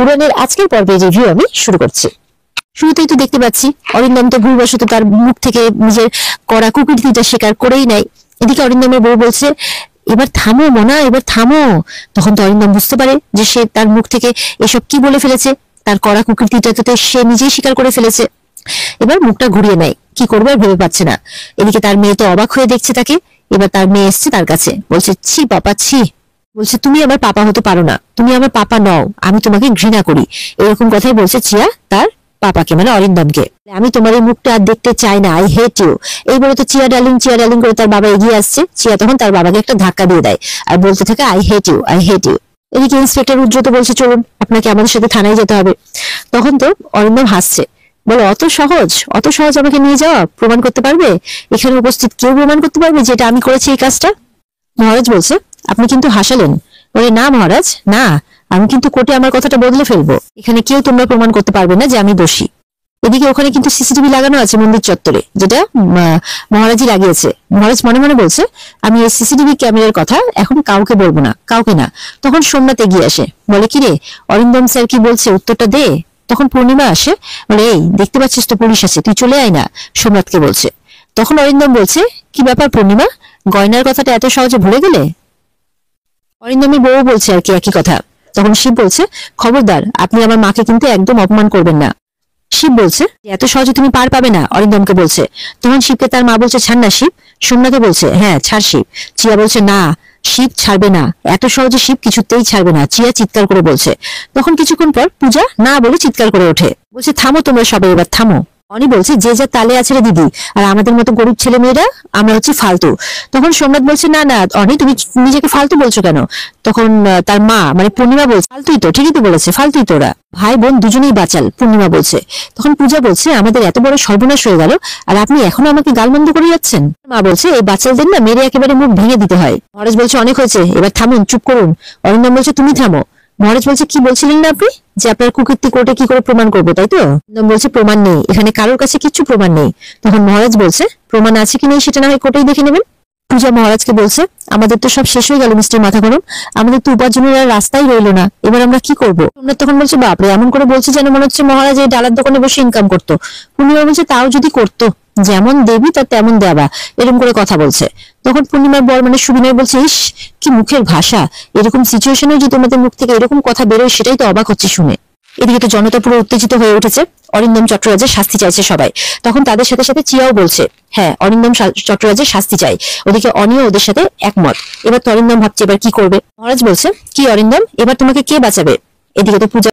উড়ানের আজকের পর্বের রিভিউ আমি শুরু করছি। শুরুতেই তো দেখতে পাচ্ছি অরিন্দম তো ভুলবশত তার মুখ থেকে নিজের করা কুকীর্তিটা স্বীকার করেই নাই। এদিকে অরিন্দমের বউ বলছে এবার থামো মোনা, এবার থামো। তখন তো অরিন্দম বুঝতে পারে যে সে তার মুখ থেকে এসব কি বলে ফেলেছে, তার করা কুকীর্তিটা তো সে নিজেই স্বীকার করে ফেলেছে। এবার মুখটা ঘুরিয়ে নেয়, কি করবে আর ভেবে পাচ্ছে না। এদিকে তার মেয়ে তো অবাক হয়ে দেখছে তাকে। এবার তার মেয়ে এসছে তার কাছে, বলছে ছি পাপা ছি। বলছে তুমি আমার পাপা হতে পারো না, তুমি আমার পাপা নও, আমি তোমাকে ঘৃণা করি। এরকম কথাই বলছে চিয়া তার পাপাকে, মানে অরিন্দমকে। আমি তোমার এই মুখটা আর দেখতে চাই না, আই হেট ইউ। এই বলে তো চিয়া ডার্লিং করে তার বাবা এগিয়ে আসছে। চিয়া তখন তার বাবাকে একটা ধাক্কা দিয়ে দেয় আর বলতে থাকে I hate you, I hate you. এদিকে ইন্সপেক্টর রুদ্র বলছে চলুন আপনাকে আমাদের সাথে থানায় যেতে হবে। তখন তো অরিন্দম হাসছে, বলো অত সহজ আমাকে নিয়ে যাওয়া? প্রমাণ করতে পারবে? এখানে উপস্থিত কেউ প্রমাণ করতে পারবে যেটা আমি করেছি এই কাজটা? মহারাজ বলছে আপনি কিন্তু হাসালেন। বলে না মহারাজ না, আমি কিন্তু কোর্টে আমার কথাটা বদলে ফেলবো। এখানে কেউ তোমরা প্রমাণ করতে পারবে না যে আমি দোষী। এদিকে ওখানে কিন্তু সিসিটিভি লাগানো আছে মন্দির চত্বরে, যেটা মহারাজই লাগিয়েছে। মহারাজ মনে মনে বলছে আমি এই সিসিটিভি ক্যামেরার কথা এখন কাউকে বলবো না, কাউকে না। তখন সোমনাথ এগিয়ে আসে, বলে কি রে অরিন্দম স্যার কি বলছে উত্তরটা দে। তখন পূর্ণিমা আসে, বলে এই দেখতে পাচ্ছিস তো পুলিশ আছে, তুই চলে আয় না, সোমনাথকে বলছে। তখন অরিন্দম বলছে কি ব্যাপার পূর্ণিমা, গয়নার কথাটা এত সহজে ভুলে গেলে? অরিন্দমের বউ বলছে আর কি একই কথা। তখন শিব বলছে খবরদার আপনি আমার মাকে কিন্তু একদম অপমান করবেন না। শিব বলছে এত সহজে তুমি পার পাবে না, অরিন্দমকে বলছে। তখন শিবকে তার মা বলছে ছাড় না শিব। সোমনাথে বলছে হ্যাঁ ছাড় শিব। চিয়া বলছে না শিব ছাড়বে না, এত সহজে শিব কিছুতেই ছাড়বে না। চিয়া চিৎকার করে বলছে। তখন কিছুক্ষণ পর পূজা না বলে চিৎকার করে ওঠে, বলছে থামো তোমরা সবাই, এবার থামো। অনি বলছে যে যা তালে আছে রে দিদি, আর আমাদের মতো গরিব ছেলে মেয়েরা আমরা হচ্ছে ফালতু। তখন সোমনাথ বলছে না না অনি তুমি নিজেকে ফালতু বলছো কেন? তখন তার মা মানে পূর্ণিমা বলছে ফালতুই তো, ঠিকই তো বলেছে, ফালতুই তোরা ভাই বোন দুজনেই বাঁচাল, পূর্ণিমা বলছে। তখন পূজা বলছে আমাদের এত বড় সর্বনাশ হয়ে গেল আর আপনি এখনো আমাকে গালমন্দ করে যাচ্ছেন। মা বলছে এই বাচ্চাদের না মেরে একেবারে মুখ ভেঙে দিতে হয়। মহারাজ বলছে অনেক হয়েছে, এবার থামুন, চুপ করুন। অরিন্দম বলছে তুমি থামো। মহারাজ বলছে কি বলছিলেন না আপনি যে আপনার কুকীর্তি কোর্টে কি করে প্রমাণ করবো, তাই তো? অরিন্দম বলছে প্রমাণ নেই, এখানে কারোর কাছে কিচ্ছু প্রমাণ নেই। তখন মহারাজ বলছে প্রমাণ আছে কি নেই সেটা না হয় কোর্টেই দেখে নেবেন। পূজা মহারাজকে বলছে আমাদের তো সব শেষ হয়ে গেল মিস্টার মাথা গরম, আমাদের তো উপার্জনের আর রাস্তাই রইলো না, এবার আমরা কি করবো? সোমনাথ তখন বলছে বাপরে এমন করে বলছে যেন মনে হচ্ছে মহারাজ এই ডালার দোকানে বসে ইনকাম করতো। পূর্ণিমা বলছে তাও যদি করতো, যেমন দেবী তার তেমন দেবা, এরকম করে কথা বলছে। তখন পূর্ণিমার বর মানে সুবিনয় বলছে ইস কি মুখের ভাষা, এরকম সিচুয়েশনে যে তোমাদের মুখ থেকে এরকম কথা বেরোয় সেটাই তো অবাক হচ্ছে শুনে। এদিকে তো জনতা পুরো উত্তেজিত হয়ে উঠেছে, অরিন্দম চট্টরাজের শাস্তি চাইছে সবাই। তখন তাদের সাথে সাথে চিয়াও বলছে হ্যাঁ অরিন্দম চট্টরাজের শাস্তি চাই। ওদিকে অনিও ওদের সাথে একমত। এবার তো অরিন্দম ভাবছে এবার কি করবে। মহারাজ বলছে কি অরিন্দম এবার তোমাকে কে বাঁচাবে? এদিকে তো পূজা